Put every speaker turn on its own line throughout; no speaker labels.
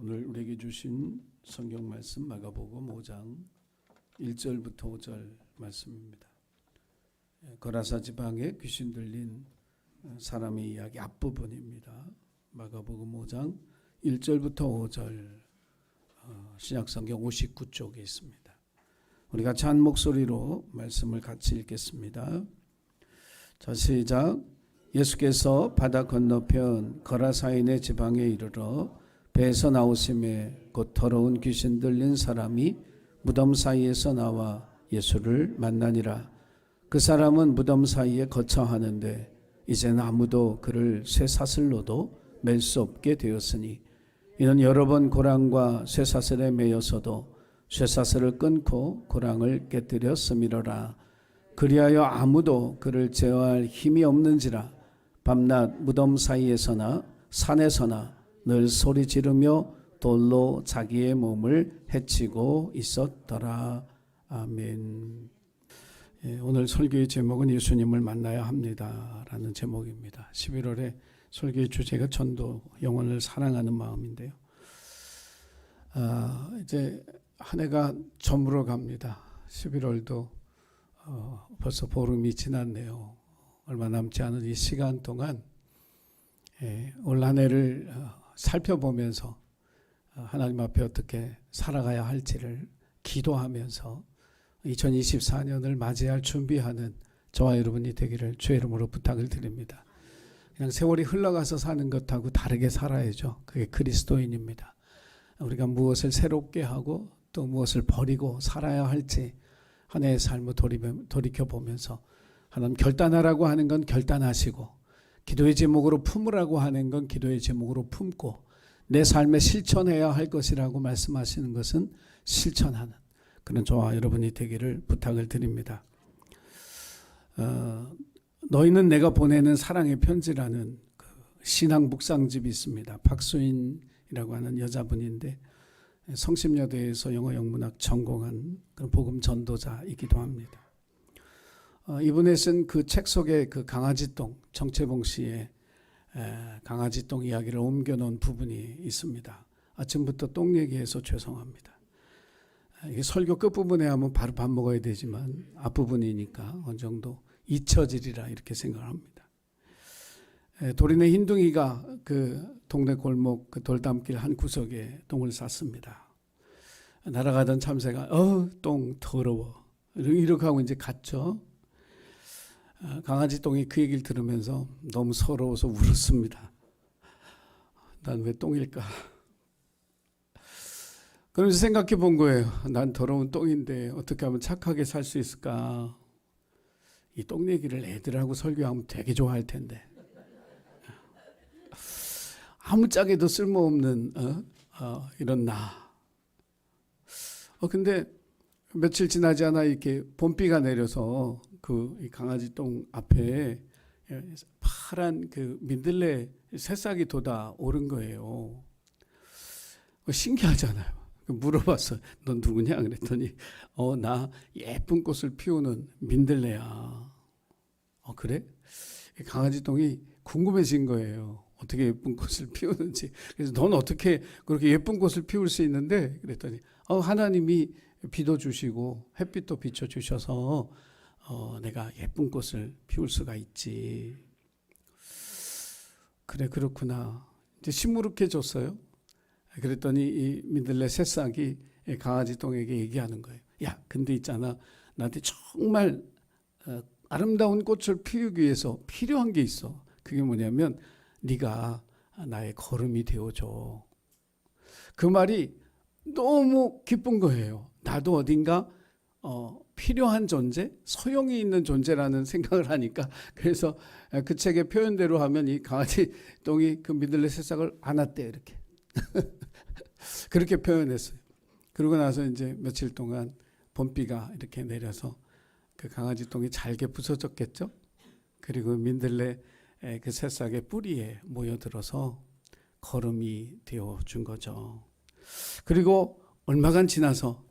오늘 우리에게 주신 성경 말씀 마가복음 5장 1절부터 5절 말씀입니다. 거라사 지방에 귀신 들린 사람의 이야기 앞부분입니다. 마가복음 5장 1절부터 5절 신약성경 59쪽에 있습니다. 우리 같이 한 목소리로 말씀을 같이 읽겠습니다. 자, 시작. 예수께서 바다 건너편 거라사인의 지방에 이르러 배에서 나오심에 곧 더러운 귀신 들린 사람이 무덤 사이에서 나와 예수를 만나니라. 그 사람은 무덤 사이에 거처하는데 이제는 아무도 그를 쇠사슬로도 맬 수 없게 되었으니 이는 여러 번 고랑과 쇠사슬에 매여서도 쇠사슬을 끊고 고랑을 깨뜨렸음이로라. 그리하여 아무도 그를 제어할 힘이 없는지라. 밤낮 무덤 사이에서나 산에서나 늘 소리 지르며 돌로 자기의 몸을 해치고 있었더라. 아멘. 오늘 설교의 제목은 예수님을 만나야 합니다 라는 제목입니다. 11월에 설교의 주제가 전도, 영혼을 사랑하는 마음인데요. 이제 한 해가 저물어 갑니다. 11월도 벌써 보름이 지났네요. 얼마 남지 않은 이 시간 동안 올 한 해를 살펴보면서 하나님 앞에 어떻게 살아가야 할지를 기도하면서 2024년을 맞이할 준비하는 저와 여러분이 되기를 주의 이름으로 부탁을 드립니다. 그냥 세월이 흘러가서 사는 것하고 다르게 살아야죠. 그게 그리스도인입니다. 우리가 무엇을 새롭게 하고 또 무엇을 버리고 살아야 할지 한 해의 삶을 돌이켜보면서 하나님 결단하라고 하는 건 결단하시고 기도의 제목으로 품으라고 하는 건 기도의 제목으로 품고 내 삶에 실천해야 할 것이라고 말씀하시는 것은 실천하는 그런 저와 여러분이 되기를 부탁을 드립니다. 너희는 내가 보내는 사랑의 편지라는 그 신앙 묵상집이 있습니다. 박수인이라고 하는 여자분인데 성심여대에서 영어 영문학 전공한 그런 복음 전도자이기도 합니다. 이분에 쓴 그 책 속에 그 강아지똥, 정채봉 씨의 강아지똥 이야기를 옮겨놓은 부분이 있습니다. 아침부터 똥 얘기해서 죄송합니다. 이게 설교 끝부분에 하면 바로 밥 먹어야 되지만 앞부분이니까 어느 정도 잊혀지리라 이렇게 생각합니다. 도린의 흰둥이가 그 동네 골목 그 돌담길 한 구석에 똥을 쌌습니다. 날아가던 참새가 똥 더러워 이렇게 하고 이제 갔죠. 강아지 똥이 그 얘기를 들으면서 너무 서러워서 울었습니다. 난 왜 똥일까? 그러면서 생각해 본 거예요. 난 더러운 똥인데 어떻게 하면 착하게 살 수 있을까? 이 똥 얘기를 애들하고 설교하면 되게 좋아할 텐데. 아무짝에도 쓸모없는 이런 나. 근데 며칠 지나지 않아 이렇게 봄비가 내려서 그 강아지 똥 앞에 파란 그 민들레 새싹이 돋아 오른 거예요. 신기하잖아요. 물어봤어. 넌 누구냐? 그랬더니 나 예쁜 꽃을 피우는 민들레야. 그래? 강아지 똥이 궁금해진 거예요. 어떻게 예쁜 꽃을 피우는지. 그래서 넌 어떻게 그렇게 예쁜 꽃을 피울 수 있는데? 그랬더니 하나님이 비도 주시고 햇빛도 비춰주셔서 내가 예쁜 꽃을 피울 수가 있지. 그래 그렇구나. 이제 시무룩해졌어요. 그랬더니 이 민들레 새싹이 강아지 똥에게 얘기하는 거예요. 야, 근데 있잖아. 나한테 정말 아름다운 꽃을 피우기 위해서 필요한 게 있어. 그게 뭐냐면 네가 나의 걸음이 되어줘. 그 말이 너무 기쁜 거예요. 나도 어딘가 필요한 존재, 소용이 있는 존재라는 생각을 하니까 그래서 그 책의 표현대로 하면 이 강아지 똥이 그 민들레 새싹을 안았대 이렇게 그렇게 표현했어요. 그러고 나서 이제 며칠 동안 봄비가 이렇게 내려서 그 강아지 똥이 잘게 부서졌겠죠. 그리고 민들레 그 새싹의 뿌리에 모여들어서 걸음이 되어 준 거죠. 그리고 얼마간 지나서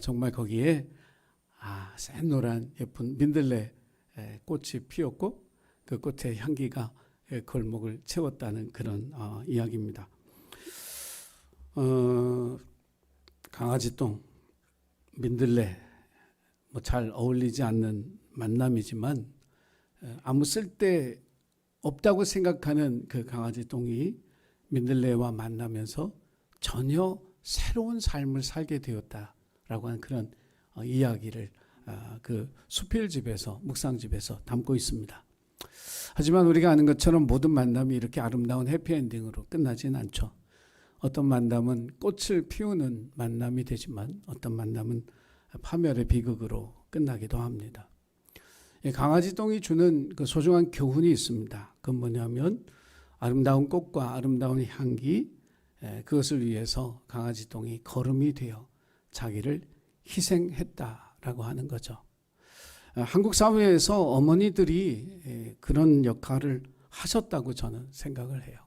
정말 거기에 새노란 예쁜 민들레 꽃이 피었고 그 꽃의 향기가 골목을 채웠다는 그런 이야기입니다. 강아지똥, 민들레 뭐 잘 어울리지 않는 만남이지만 아무 쓸데 없다고 생각하는 그 강아지똥이 민들레와 만나면서 전혀 새로운 삶을 살게 되었다라고 하는 그런 이야기를 그 수필집에서 묵상집에서 담고 있습니다. 하지만 우리가 아는 것처럼 모든 만남이 이렇게 아름다운 해피엔딩으로 끝나진 않죠. 어떤 만남은 꽃을 피우는 만남이 되지만 어떤 만남은 파멸의 비극으로 끝나기도 합니다. 강아지 똥이 주는 그 소중한 교훈이 있습니다. 그건 뭐냐면 아름다운 꽃과 아름다운 향기, 그것을 위해서 강아지 똥이 거름이 되어 자기를 희생했다라고 하는 거죠. 한국 사회에서 어머니들이 그런 역할을 하셨다고 저는 생각을 해요.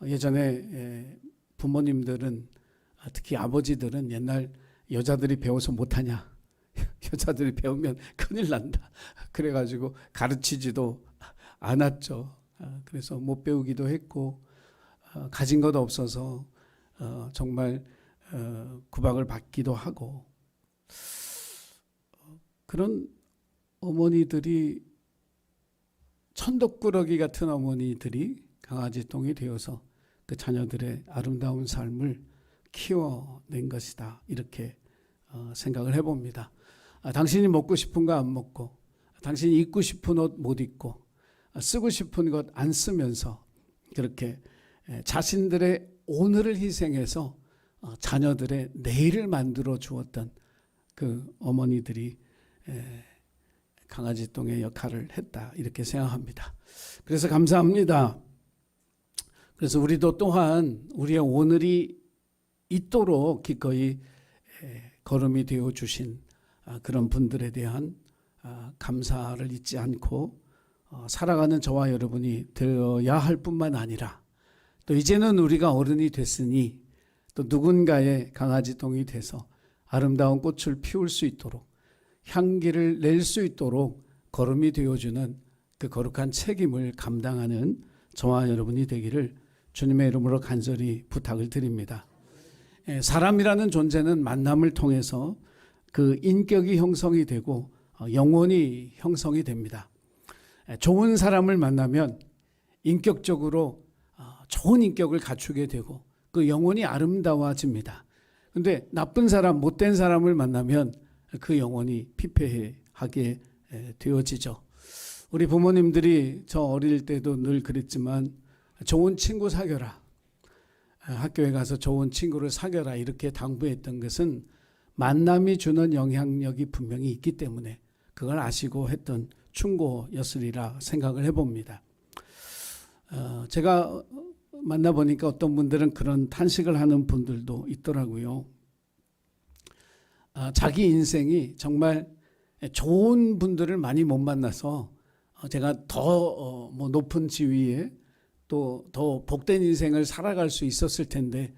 예전에 부모님들은, 특히 아버지들은 옛날 여자들이 배워서 못하냐, 여자들이 배우면 큰일 난다, 그래가지고 가르치지도 않았죠. 그래서 못 배우기도 했고 가진 것 없어서 정말 구박을 받기도 하고, 그런 어머니들이, 천덕꾸러기 같은 어머니들이 강아지똥이 되어서 그 자녀들의 아름다운 삶을 키워낸 것이다, 이렇게 생각을 해봅니다. 당신이 먹고 싶은 거 안 먹고, 당신이 입고 싶은 옷 못 입고, 쓰고 싶은 것 안 쓰면서 그렇게 자신들의 오늘을 희생해서 자녀들의 내일을 만들어 주었던 그 어머니들이 강아지똥의 역할을 했다, 이렇게 생각합니다. 그래서 감사합니다. 그래서 우리도 또한 우리의 오늘이 있도록 기꺼이 걸음이 되어 주신 그런 분들에 대한 감사를 잊지 않고 살아가는 저와 여러분이 되어야 할 뿐만 아니라, 또 이제는 우리가 어른이 됐으니 또 누군가의 강아지똥이 돼서 아름다운 꽃을 피울 수 있도록, 향기를 낼 수 있도록 걸음이 되어주는 그 거룩한 책임을 감당하는 저와 여러분이 되기를 주님의 이름으로 간절히 부탁을 드립니다. 사람이라는 존재는 만남을 통해서 그 인격이 형성이 되고 영혼이 형성이 됩니다. 좋은 사람을 만나면 인격적으로 좋은 인격을 갖추게 되고 그 영혼이 아름다워집니다. 그런데 나쁜 사람, 못된 사람을 만나면 그 영혼이 피폐하게 되어지죠. 우리 부모님들이 저 어릴 때도 늘 그랬지만 좋은 친구 사귀어라, 학교에 가서 좋은 친구를 사귀어라, 이렇게 당부했던 것은 만남이 주는 영향력이 분명히 있기 때문에 그걸 아시고 했던 충고였으리라 생각을 해봅니다. 제가 만나보니까 어떤 분들은 그런 탄식을 하는 분들도 있더라고요. 자기 인생이 정말 좋은 분들을 많이 못 만나서 제가 더 높은 지위에 또 더 복된 인생을 살아갈 수 있었을 텐데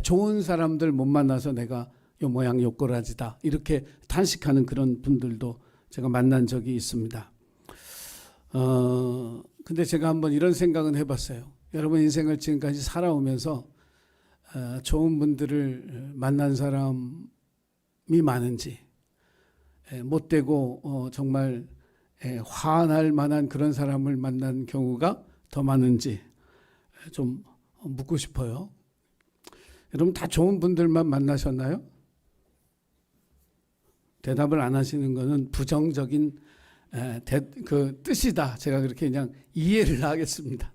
좋은 사람들 못 만나서 내가 요 모양 요 꼬라지다, 이렇게 탄식하는 그런 분들도 제가 만난 적이 있습니다. 근데 제가 한번 이런 생각은 해봤어요. 여러분 인생을 지금까지 살아오면서 좋은 분들을 만난 사람이 많은지, 못되고 정말 화날 만한 그런 사람을 만난 경우가 더 많은지 좀 묻고 싶어요. 여러분 다 좋은 분들만 만나셨나요? 대답을 안 하시는 것은 부정적인 그 뜻이다, 제가 그렇게 그냥 이해를 하겠습니다.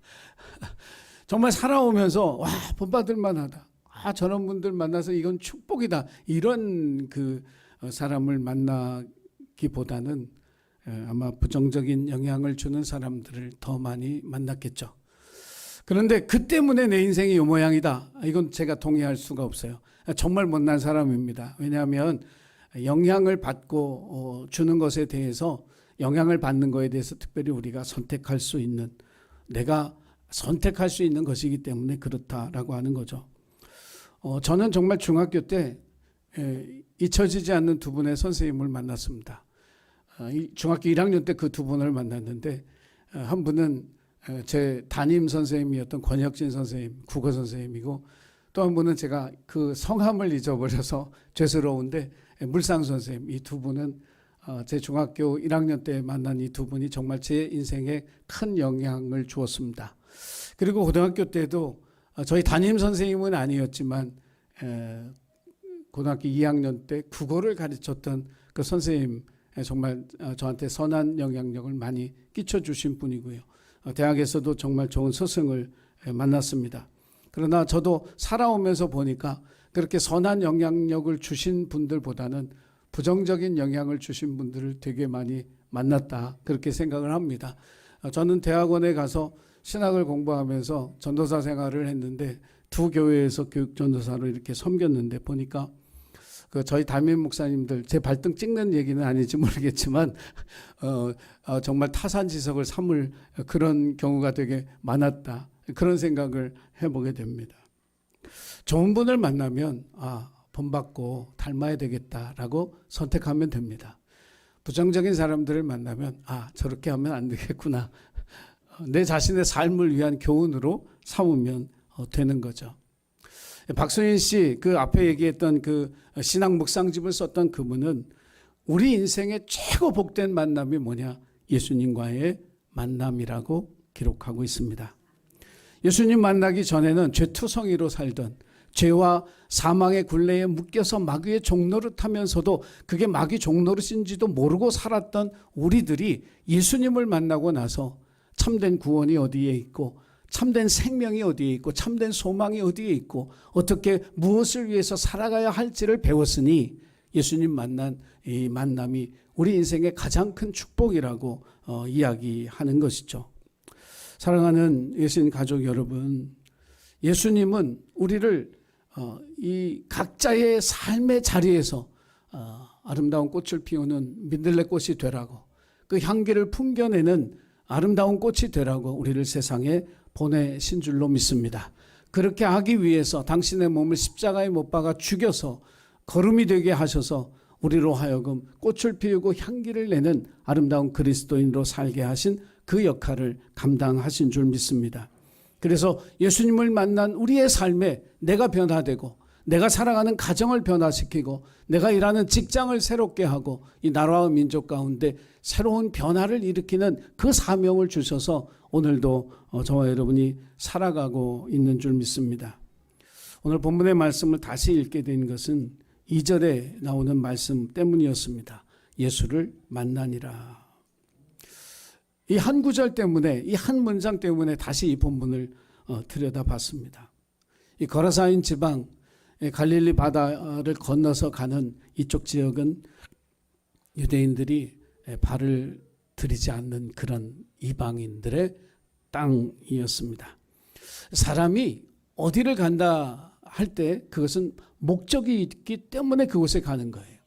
정말 살아오면서 와, 본받을 만하다, 저런 분들 만나서 이건 축복이다, 이런 그 사람을 만나기보다는 아마 부정적인 영향을 주는 사람들을 더 많이 만났겠죠. 그런데 그 때문에 내 인생이 이 모양이다, 이건 제가 동의할 수가 없어요. 정말 못난 사람입니다. 왜냐하면 영향을 받고 주는 것에 대해서, 영향을 받는 것에 대해서 특별히 우리가 선택할 수 있는, 내가 선택할 수 있는 것이기 때문에 그렇다라고 하는 거죠. 저는 정말 중학교 때 잊혀지지 않는 두 분의 선생님을 만났습니다. 중학교 1학년 때 그 두 분을 만났는데, 한 분은 제 담임 선생님이었던 권혁진 선생님, 국어 선생님이고, 또 한 분은 제가 그 성함을 잊어버려서 죄스러운데 물상 선생님, 이 두 분은 제 중학교 1학년 때 만난 이 두 분이 정말 제 인생에 큰 영향을 주었습니다. 그리고 고등학교 때도 저희 담임 선생님은 아니었지만 고등학교 2학년 때 국어를 가르쳤던 그 선생님, 정말 저한테 선한 영향력을 많이 끼쳐주신 분이고요. 대학에서도 정말 좋은 스승을 만났습니다. 그러나 저도 살아오면서 보니까 그렇게 선한 영향력을 주신 분들보다는 부정적인 영향을 주신 분들을 되게 많이 만났다, 그렇게 생각을 합니다. 저는 대학원에 가서 신학을 공부하면서 전도사 생활을 했는데 두 교회에서 교육 전도사로 이렇게 섬겼는데 보니까 그 저희 담임 목사님들, 제 발등 찍는 얘기는 아닌지 모르겠지만 정말 타산지석을 삼을 그런 경우가 되게 많았다, 그런 생각을 해보게 됩니다. 좋은 분을 만나면 본받고 닮아야 되겠다라고 선택하면 됩니다. 부정적인 사람들을 만나면 저렇게 하면 안 되겠구나, 내 자신의 삶을 위한 교훈으로 삼으면 되는 거죠. 박소연 씨, 그 앞에 얘기했던 그 신학 묵상집을 썼던 그분은 우리 인생의 최고 복된 만남이 뭐냐? 예수님과의 만남이라고 기록하고 있습니다. 예수님 만나기 전에는 죄투성이로 살던, 죄와 사망의 굴레에 묶여서 마귀의 종노릇하면서도 그게 마귀 종노릇인지도 모르고 살았던 우리들이 예수님을 만나고 나서 참된 구원이 어디에 있고, 참된 생명이 어디에 있고, 참된 소망이 어디에 있고, 어떻게 무엇을 위해서 살아가야 할지를 배웠으니 예수님 만난 이 만남이 우리 인생의 가장 큰 축복이라고 이야기하는 것이죠. 사랑하는 예수님 가족 여러분, 예수님은 우리를 이 각자의 삶의 자리에서 아름다운 꽃을 피우는 민들레꽃이 되라고, 그 향기를 풍겨내는 아름다운 꽃이 되라고 우리를 세상에 보내신 줄로 믿습니다. 그렇게 하기 위해서 당신의 몸을 십자가에 못 박아 죽여서 거름이 되게 하셔서 우리로 하여금 꽃을 피우고 향기를 내는 아름다운 그리스도인으로 살게 하신 그 역할을 감당하신 줄 믿습니다. 그래서 예수님을 만난 우리의 삶에 내가 변화되고, 내가 살아가는 가정을 변화시키고, 내가 일하는 직장을 새롭게 하고, 이 나라와 민족 가운데 새로운 변화를 일으키는 그 사명을 주셔서 오늘도 저와 여러분이 살아가고 있는 줄 믿습니다. 오늘 본문의 말씀을 다시 읽게 된 것은 2절에 나오는 말씀 때문이었습니다. 예수를 만나니라. 이 한 구절 때문에, 이 한 문장 때문에 다시 이 본문을 들여다봤습니다. 이 거라사인 지방, 갈릴리 바다를 건너서 가는 이쪽 지역은 유대인들이 발을 들이지 않는 그런 이방인들의 땅이었습니다. 사람이 어디를 간다 할 때 그것은 목적이 있기 때문에 그곳에 가는 거예요.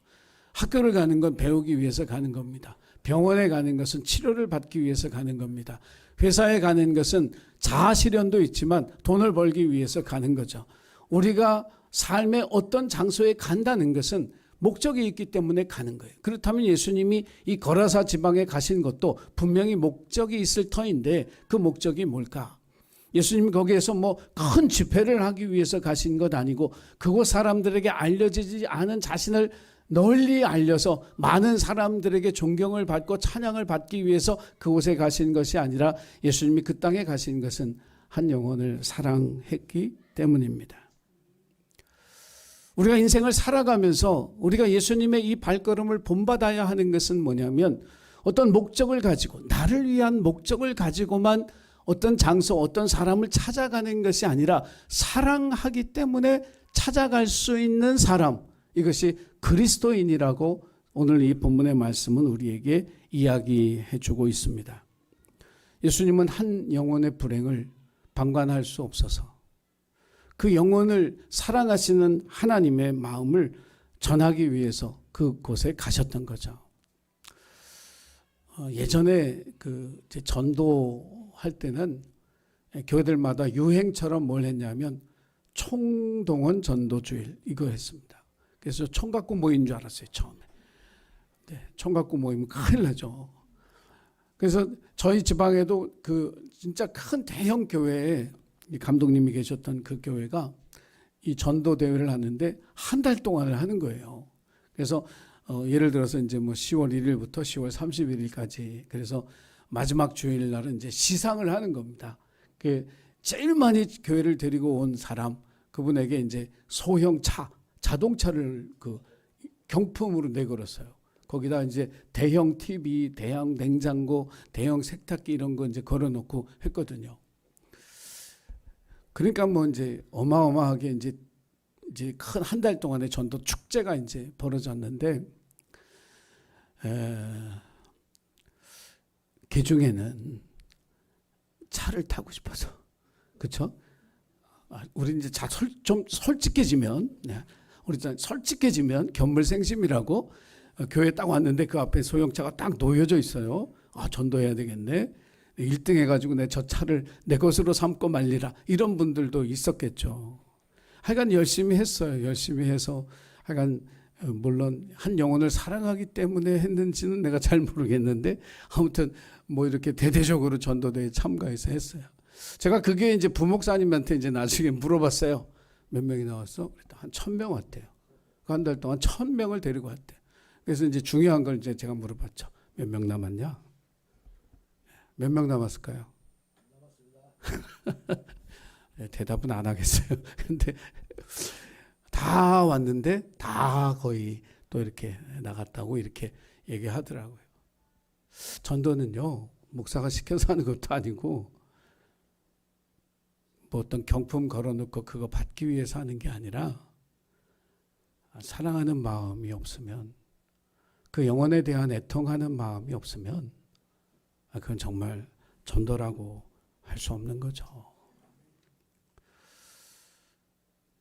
학교를 가는 건 배우기 위해서 가는 겁니다. 병원에 가는 것은 치료를 받기 위해서 가는 겁니다. 회사에 가는 것은 자아실현도 있지만 돈을 벌기 위해서 가는 거죠. 우리가 삶의 어떤 장소에 간다는 것은 목적이 있기 때문에 가는 거예요. 그렇다면 예수님이 이 거라사 지방에 가신 것도 분명히 목적이 있을 터인데 그 목적이 뭘까? 예수님이 거기에서 뭐 큰 집회를 하기 위해서 가신 것 아니고, 그곳 사람들에게 알려지지 않은 자신을 널리 알려서 많은 사람들에게 존경을 받고 찬양을 받기 위해서 그곳에 가신 것이 아니라 예수님이 그 땅에 가신 것은 한 영혼을 사랑했기 때문입니다. 우리가 인생을 살아가면서 우리가 예수님의 이 발걸음을 본받아야 하는 것은 뭐냐면, 어떤 목적을 가지고, 나를 위한 목적을 가지고만 어떤 장소, 어떤 사람을 찾아가는 것이 아니라 사랑하기 때문에 찾아갈 수 있는 사람, 이것이 그리스도인이라고 오늘 이 본문의 말씀은 우리에게 이야기해 주고 있습니다. 예수님은 한 영혼의 불행을 방관할 수 없어서 그 영혼을 사랑하시는 하나님의 마음을 전하기 위해서 그곳에 가셨던 거죠. 예전에 전도할 때는 교회들마다 유행처럼 뭘 했냐면 총동원 전도주일 이거 했습니다. 그래서 총 갖고 모인 줄 알았어요, 처음에. 총 갖고 모이면 큰일 나죠. 그래서 저희 지방에도 그 진짜 큰 대형 교회에 감독님이 계셨던 그 교회가 이 전도 대회를 하는데 한 달 동안을 하는 거예요. 그래서 예를 들어서 이제 뭐 10월 1일부터 10월 31일까지 그래서 마지막 주일 날은 이제 시상을 하는 겁니다. 그 제일 많이 교회를 데리고 온 사람 그분에게 이제 소형 자동차를 그 경품으로 내걸었어요. 거기다 이제 대형 TV, 대형 냉장고, 대형 세탁기 이런 거 이제 걸어놓고 했거든요. 그러니까 뭐 이제 어마어마하게 이제 큰 한 달 동안의 전도 축제가 이제 벌어졌는데 그 중에는 차를 타고 싶어서 그렇죠? 우리 이제 좀 솔직해지면 우리 솔직해지면 견물생심이라고 교회 딱 왔는데 그 앞에 소형차가 딱 놓여져 있어요. 전도해야 되겠네. 1등 해가지고 내 저 차를 내 것으로 삼고 말리라. 이런 분들도 있었겠죠. 하여간 열심히 했어요. 열심히 해서 하여간 물론 한 영혼을 사랑하기 때문에 했는지는 내가 잘 모르겠는데 아무튼 뭐 이렇게 대대적으로 전도대회에 참가해서 했어요. 제가 그게 이제 부목사님한테 이제 나중에 물어봤어요. 몇 명이 나왔어? 한 1000명 왔대요. 그 한 달 동안 1000명을 데리고 왔대요. 그래서 이제 중요한 걸 이제 제가 물어봤죠. 몇 명 남았냐? 몇 명 남았을까요? 네, 대답은 안 하겠어요. 근데 다 왔는데 다 거의 또 이렇게 나갔다고 이렇게 얘기하더라고요. 전도는요, 목사가 시켜서 하는 것도 아니고 뭐 어떤 경품 걸어놓고 그거 받기 위해서 하는 게 아니라 사랑하는 마음이 없으면 그 영혼에 대한 애통하는 마음이 없으면 그건 정말 전도라고 할 수 없는 거죠.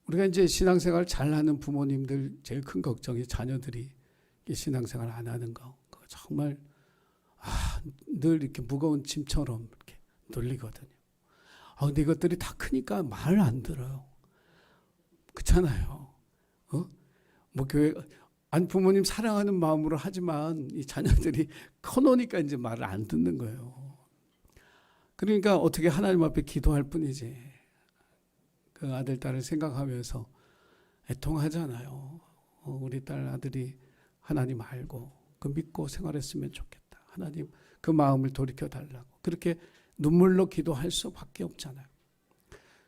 우리가 이제 신앙생활 잘하는 부모님들 제일 큰 걱정이 자녀들이 신앙생활 안 하는 거. 그거 정말 늘 이렇게 무거운 짐처럼 이렇게 눌리거든요. 근데 이것들이 다 크니까 말을 안 들어요. 그렇잖아요. 뭐 교회 부모님 사랑하는 마음으로 하지만 이 자녀들이 커놓으니까 이제 말을 안 듣는 거예요. 그러니까 어떻게 하나님 앞에 기도할 뿐이지. 그 아들 딸을 생각하면서 애통하잖아요. 우리 딸 아들이 하나님 알고 그 믿고 생활했으면 좋겠다. 하나님 그 마음을 돌이켜 달라고. 그렇게 눈물로 기도할 수밖에 없잖아요.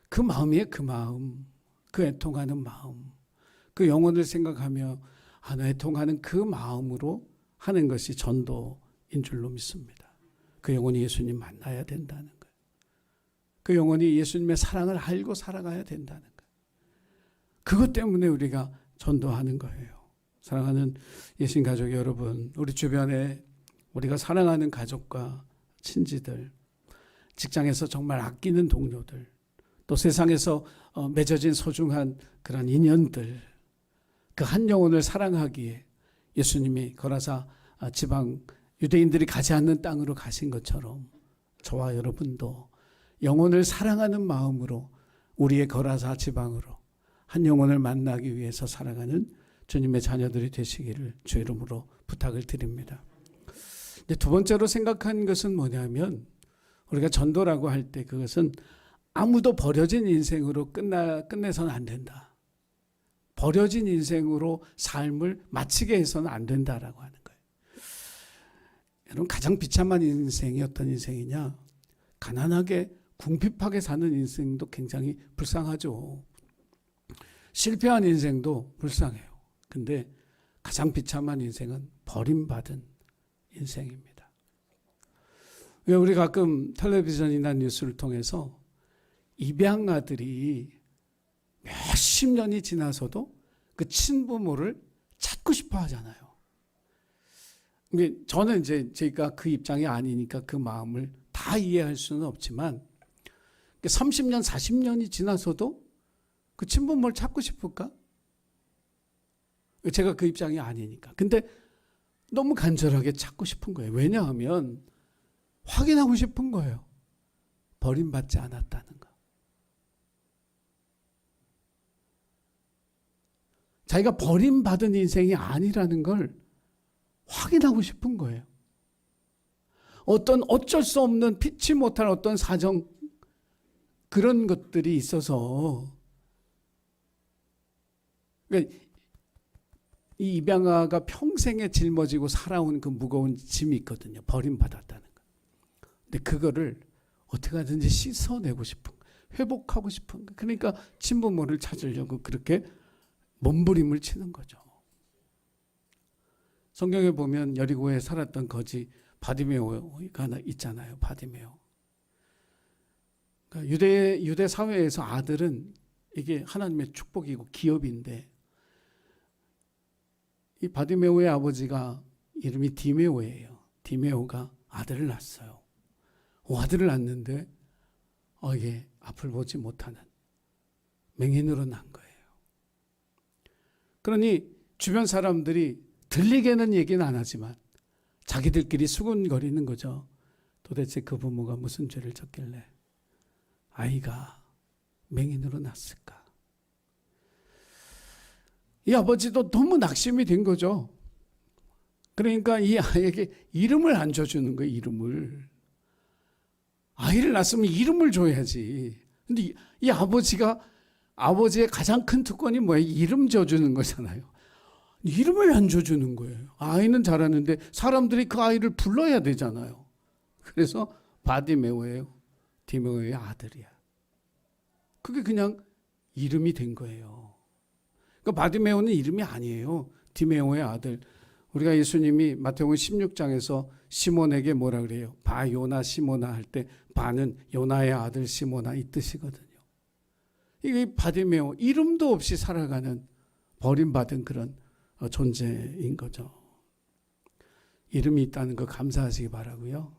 그 마음이에요. 그 마음. 그 애통하는 마음. 그 영혼을 생각하며 애통하는 그 마음으로 하는 것이 전도인 줄로 믿습니다. 그 영혼이 예수님 만나야 된다는 거예요. 그 영혼이 예수님의 사랑을 알고 살아가야 된다는 거예요. 그것 때문에 우리가 전도하는 거예요. 사랑하는 예신 가족 여러분, 우리 주변에 우리가 사랑하는 가족과 친지들, 직장에서 정말 아끼는 동료들, 또 세상에서 맺어진 소중한 그런 인연들, 그 한 영혼을 사랑하기에 예수님이 거라사 지방 유대인들이 가지 않는 땅으로 가신 것처럼 저와 여러분도 영혼을 사랑하는 마음으로 우리의 거라사 지방으로 한 영혼을 만나기 위해서 살아가는 주님의 자녀들이 되시기를 주 이름으로 부탁을 드립니다. 두 번째로 생각한 것은 뭐냐면 우리가 전도라고 할 때 그것은 아무도 버려진 인생으로 끝내서는 안 된다. 버려진 인생으로 삶을 마치게 해서는 안 된다라고 하는 거예요. 여러분 가장 비참한 인생이 어떤 인생이냐? 가난하게 궁핍하게 사는 인생도 굉장히 불쌍하죠. 실패한 인생도 불쌍해요. 근데 가장 비참한 인생은 버림받은 인생입니다. 왜 우리 가끔 텔레비전이나 뉴스를 통해서 입양아들이 몇십 년이 지나서도 그 친부모를 찾고 싶어 하잖아요. 저는 이제 제가 그 입장이 아니니까 그 마음을 다 이해할 수는 없지만 30년, 40년이 지나서도 그 친부모를 찾고 싶을까? 제가 그 입장이 아니니까. 근데 너무 간절하게 찾고 싶은 거예요. 왜냐하면 확인하고 싶은 거예요. 버림받지 않았다는 거. 자기가 버림받은 인생이 아니라는 걸 확인하고 싶은 거예요. 어쩔 수 없는 피치 못할 어떤 사정 그런 것들이 있어서 그러니까 이 입양아가 평생에 짊어지고 살아온 그 무거운 짐이 있거든요. 버림받았다는 거. 근데 그거를 어떻게 하든지 씻어내고 싶은 거, 회복하고 싶은 거. 그러니까 친부모를 찾으려고 그렇게 몸부림을 치는 거죠. 성경에 보면 여리고에 살았던 거지 바디메오가 있잖아요. 바디메오. 그러니까 유대 사회에서 아들은 이게 하나님의 축복이고 기업인데, 이 바디메오의 아버지가 이름이 디메오예요. 디메오가 아들을 낳았어요. 아들을 낳았는데 이게 앞을 보지 못하는 맹인으로 난 거예요. 그러니 주변 사람들이 들리게는 얘기는 안 하지만 자기들끼리 수군거리는 거죠. 도대체 그 부모가 무슨 죄를 졌길래 아이가 맹인으로 났을까? 이 아버지도 너무 낙심이 된 거죠. 그러니까 이 아이에게 이름을 안 줘주는 거예요. 이름을. 아이를 낳았으면 이름을 줘야지. 근데 이 아버지의 가장 큰 특권이 뭐예요? 이름 줘주는 거잖아요. 이름을 안 줘주는 거예요. 아이는 잘하는데 사람들이 그 아이를 불러야 되잖아요. 그래서 바디메오예요. 디메오의 아들이야. 그게 그냥 이름이 된 거예요. 그러니까 바디메오는 이름이 아니에요. 디메오의 아들. 우리가 예수님이 마태복음 16장에서 시몬에게 뭐라 그래요? 바 요나 시모나 할 때 바는 요나의 아들 시모나 이 뜻이거든요. 이게 바디메오, 이름도 없이 살아가는 버림받은 그런 존재인 거죠. 이름이 있다는 거 감사하시기 바라고요.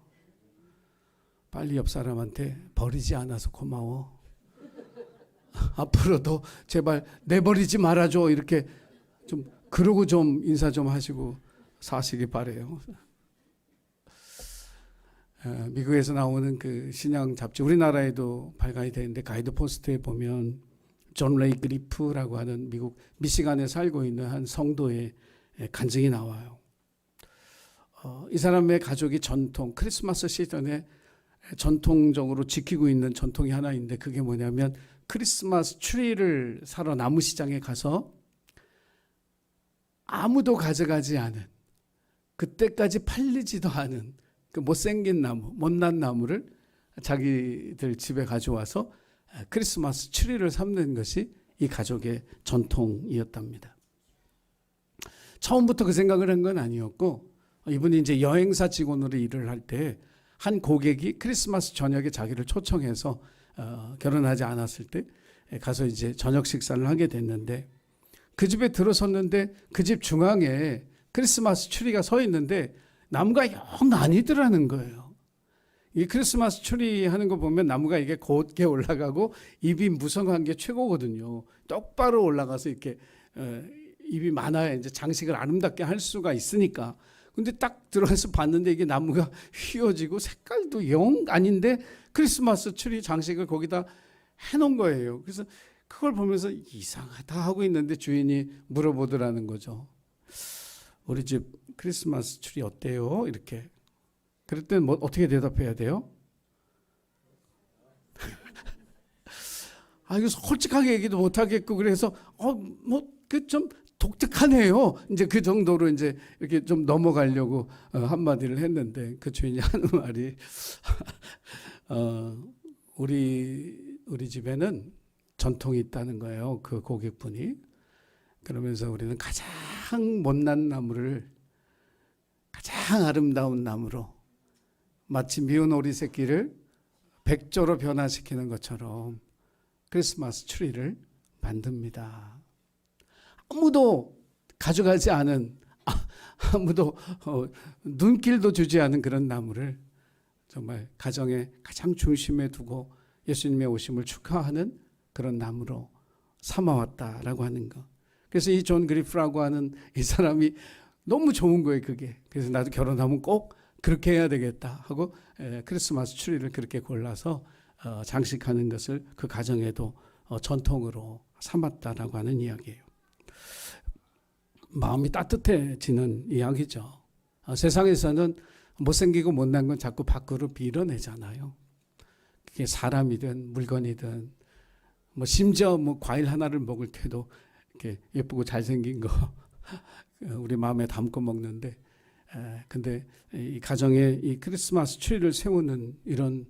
빨리 옆 사람한테 버리지 않아서 고마워. 앞으로도 제발 내버리지 말아줘. 이렇게 좀 그러고 좀 인사 좀 하시고 사시기 바래요. 미국에서 나오는 그 신앙 잡지, 우리나라에도 발간이 되는데 가이드 포스트에 보면 존 레이 그리프라고 하는 미국 미시간에 살고 있는 한 성도의 간증이 나와요. 이 사람의 가족이 크리스마스 시즌에 전통적으로 지키고 있는 전통이 하나 있는데, 그게 뭐냐면 크리스마스 트리를 사러 나무시장에 가서 아무도 가져가지 않은, 그때까지 팔리지도 않은 그 못생긴 나무, 못난 나무를 자기들 집에 가져와서 크리스마스 트리를 삼는 것이 이 가족의 전통이었답니다. 처음부터 그 생각을 한 건 아니었고, 이분이 이제 여행사 직원으로 일을 할 때 한 고객이 크리스마스 저녁에 자기를 초청해서 결혼하지 않았을 때 가서 이제 저녁 식사를 하게 됐는데, 그 집에 들어섰는데 그 집 중앙에 크리스마스 트리가 서 있는데 나무가 영 아니더라는 거예요. 이 크리스마스 트리 하는 거 보면 나무가 이게 곧게 올라가고 잎이 무성한 게 최고거든요. 똑바로 올라가서 이렇게 잎이 많아야 이제 장식을 아름답게 할 수가 있으니까. 근데 딱 들어가서 봤는데 이게 나무가 휘어지고 색깔도 영 아닌데 크리스마스 트리 장식을 거기다 해놓은 거예요. 그래서 그걸 보면서 이상하다 하고 있는데 주인이 물어보더라는 거죠. 우리 집 크리스마스 트리 어때요? 이렇게. 그랬더니 뭐 어떻게 대답해야 돼요? 이거 솔직하게 얘기도 못 하겠고, 그래서 뭐 그 좀 독특하네요. 이제 그 정도로 이제 이렇게 좀 넘어가려고 한마디를 했는데, 그 주인이 하는 말이 우리 집에는 전통이 있다는 거예요. 그 고객분이. 그러면서 우리는 가장 못난 나무를 가장 아름다운 나무로, 마치 미운 오리 새끼를 백조로 변화시키는 것처럼 크리스마스 트리를 만듭니다. 아무도 가져가지 않은, 아무도 눈길도 주지 않은 그런 나무를 정말 가정의 가장 중심에 두고 예수님의 오심을 축하하는 그런 나무로 삼아왔다라고 하는 거. 그래서 이 존 그리프라고 하는 이 사람이 너무 좋은 거예요, 그게. 그래서 나도 결혼하면 꼭 그렇게 해야 되겠다 하고 크리스마스 트리를 그렇게 골라서 장식하는 것을 그 가정에도 전통으로 삼았다라고 하는 이야기예요. 마음이 따뜻해지는 이야기죠. 세상에서는 못생기고 못난 건 자꾸 밖으로 밀어내잖아요. 그게 사람이든 물건이든, 뭐 심지어 뭐 과일 하나를 먹을 때도 이렇게 예쁘고 잘생긴 거 우리 마음에 담고 먹는데, 근데 이 가정에 이 크리스마스 트리를 세우는 이런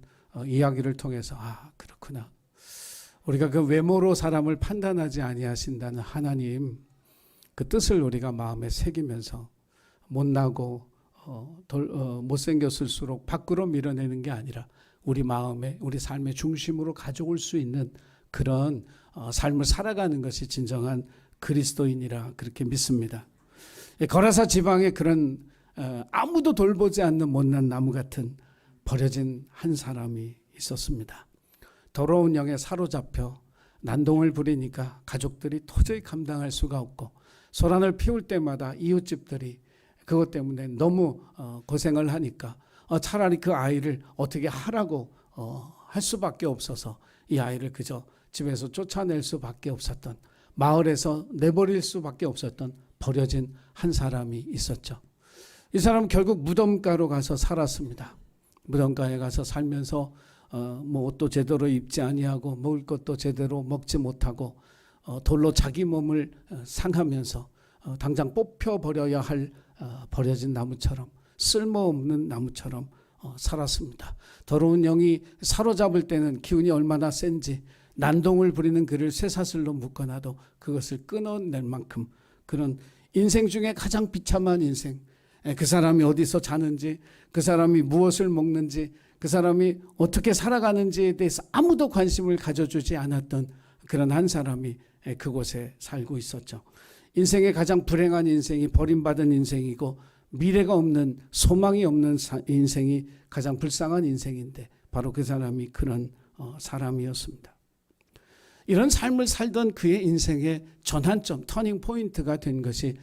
이야기를 통해서 그렇구나. 우리가 그 외모로 사람을 판단하지 아니하신다는 하나님, 그 뜻을 우리가 마음에 새기면서 못나고 못생겼을수록 밖으로 밀어내는 게 아니라 우리 마음에, 우리 삶의 중심으로 가져올 수 있는 그런 삶을 살아가는 것이 진정한 그리스도인이라 그렇게 믿습니다. 거라사 지방에 그런 아무도 돌보지 않는 못난 나무 같은 버려진 한 사람이 있었습니다. 더러운 영에 사로잡혀 난동을 부리니까 가족들이 도저히 감당할 수가 없고, 소란을 피울 때마다 이웃집들이 그것 때문에 너무 고생을 하니까 차라리 그 아이를 어떻게 하라고 할 수밖에 없어서 이 아이를 그저 집에서 쫓아낼 수밖에 없었던, 마을에서 내버릴 수밖에 없었던 버려진 한 사람이 있었죠. 이 사람은 결국 무덤가로 가서 살았습니다. 무덤가에 가서 살면서 옷도 제대로 입지 아니하고 먹을 것도 제대로 먹지 못하고 돌로 자기 몸을 상하면서 당장 뽑혀버려야 할 버려진 나무처럼, 쓸모없는 나무처럼 살았습니다. 더러운 영이 사로잡을 때는 기운이 얼마나 센지 난동을 부리는 그를 쇠사슬로 묶어놔도 그것을 끊어낼 만큼 그런 인생 중에 가장 비참한 인생, 그 사람이 어디서 자는지, 그 사람이 무엇을 먹는지, 그 사람이 어떻게 살아가는지에 대해서 아무도 관심을 가져주지 않았던 그런 한 사람이 그곳에 살고 있었죠. 인생의 가장 불행한 인생이 버림받은 인생이고, 미래가 없는, 소망이 없는 인생이 가장 불쌍한 인생인데 바로 그 사람이 그런 사람이었습니다. 이런 삶을 살던 그의 인생의 전환점, 터닝 포인트가 된 것이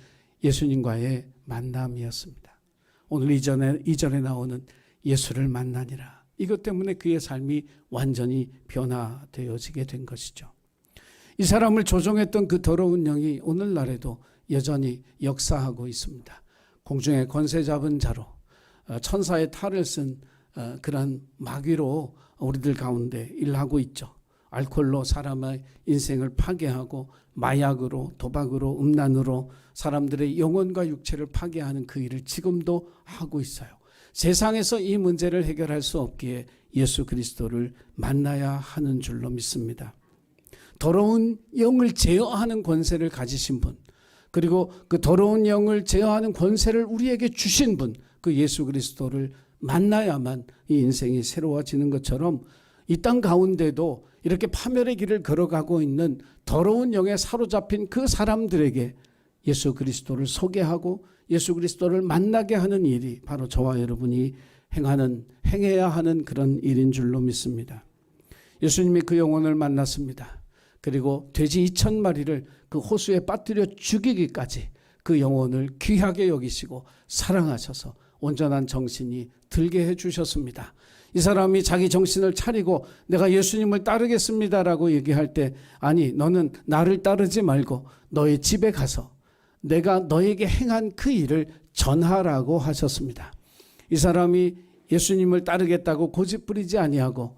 예수님과의 만남이었습니다. 오늘 이전에 나오는 예수를 만나니라, 이것 때문에 그의 삶이 완전히 변화되어지게 된 것이죠. 이 사람을 조종했던 그 더러운 영이 오늘날에도 여전히 역사하고 있습니다. 공중에 권세 잡은 자로, 천사의 탈을 쓴 그런 마귀로 우리들 가운데 일하고 있죠. 알코올로 사람의 인생을 파괴하고, 마약으로, 도박으로, 음란으로 사람들의 영혼과 육체를 파괴하는 그 일을 지금도 하고 있어요. 세상에서 이 문제를 해결할 수 없기에 예수 그리스도를 만나야 하는 줄로 믿습니다. 더러운 영을 제어하는 권세를 가지신 분, 그리고 그 더러운 영을 제어하는 권세를 우리에게 주신 분, 그 예수 그리스도를 만나야만 이 인생이 새로워지는 것처럼 이 땅 가운데도 이렇게 파멸의 길을 걸어가고 있는 더러운 영에 사로잡힌 그 사람들에게 예수 그리스도를 소개하고 예수 그리스도를 만나게 하는 일이 바로 저와 여러분이 행해야 하는 그런 일인 줄로 믿습니다. 예수님이 그 영혼을 만났습니다. 그리고 돼지 2,000마리를 그 호수에 빠뜨려 죽이기까지 그 영혼을 귀하게 여기시고 사랑하셔서 온전한 정신이 들게 해주셨습니다. 이 사람이 자기 정신을 차리고 내가 예수님을 따르겠습니다라고 얘기할 때, 아니, 너는 나를 따르지 말고 너의 집에 가서 내가 너에게 행한 그 일을 전하라고 하셨습니다. 이 사람이 예수님을 따르겠다고 고집부리지 아니하고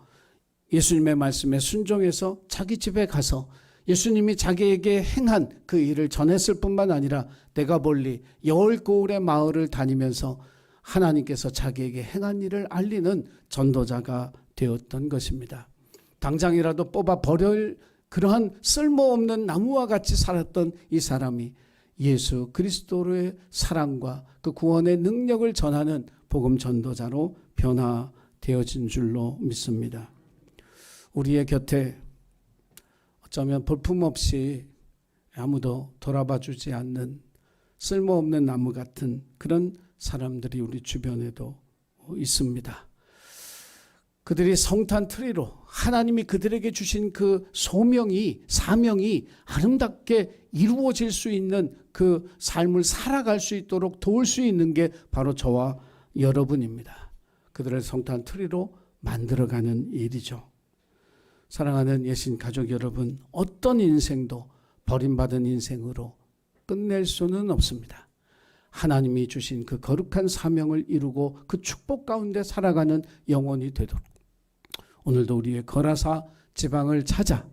예수님의 말씀에 순종해서 자기 집에 가서 예수님이 자기에게 행한 그 일을 전했을 뿐만 아니라 내가 멀리 여울고울의 마을을 다니면서 하나님께서 자기에게 행한 일을 알리는 전도자가 되었던 것입니다. 당장이라도 뽑아 버릴 그러한 쓸모없는 나무와 같이 살았던 이 사람이 예수 그리스도의 사랑과 그 구원의 능력을 전하는 복음 전도자로 변화되어진 줄로 믿습니다. 우리의 곁에 어쩌면 볼품없이 아무도 돌아봐 주지 않는 쓸모없는 나무 같은 그런 사람들이 우리 주변에도 있습니다. 그들이 성탄 트리로 하나님이 그들에게 주신 그 사명이 아름답게 이루어질 수 있는 그 삶을 살아갈 수 있도록 도울 수 있는 게 바로 저와 여러분입니다. 그들을 성탄 트리로 만들어가는 일이죠. 사랑하는 예신 가족 여러분, 어떤 인생도 버림받은 인생으로 끝낼 수는 없습니다. 하나님이 주신 그 거룩한 사명을 이루고 그 축복 가운데 살아가는 영혼이 되도록 오늘도 우리의 거라사 지방을 찾아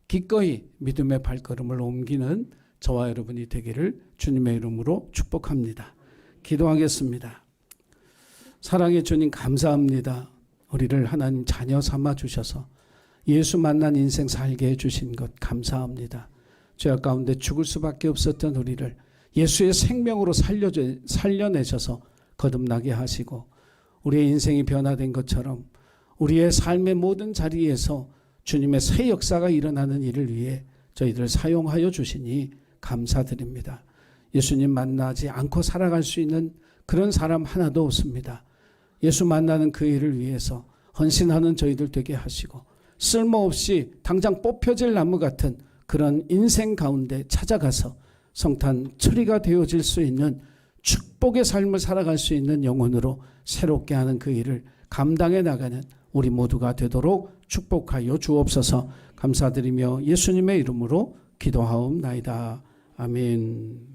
기꺼이 믿음의 발걸음을 옮기는 저와 여러분이 되기를 주님의 이름으로 축복합니다. 기도하겠습니다. 사랑의 주님 감사합니다. 우리를 하나님 자녀 삼아 주셔서 예수 만난 인생 살게 해주신 것 감사합니다. 죄악 가운데 죽을 수밖에 없었던 우리를 예수의 생명으로 살려내셔서 거듭나게 하시고 우리의 인생이 변화된 것처럼 우리의 삶의 모든 자리에서 주님의 새 역사가 일어나는 일을 위해 저희들을 사용하여 주시니 감사드립니다. 예수님 만나지 않고 살아갈 수 있는 그런 사람 하나도 없습니다. 예수 만나는 그 일을 위해서 헌신하는 저희들 되게 하시고 쓸모없이 당장 뽑혀질 나무 같은 그런 인생 가운데 찾아가서 성탄 처리가 되어질 수 있는 축복의 삶을 살아갈 수 있는 영혼으로 새롭게 하는 그 일을 감당해 나가는 우리 모두가 되도록 축복하여 주옵소서. 감사드리며 예수님의 이름으로 기도하옵나이다. 아멘.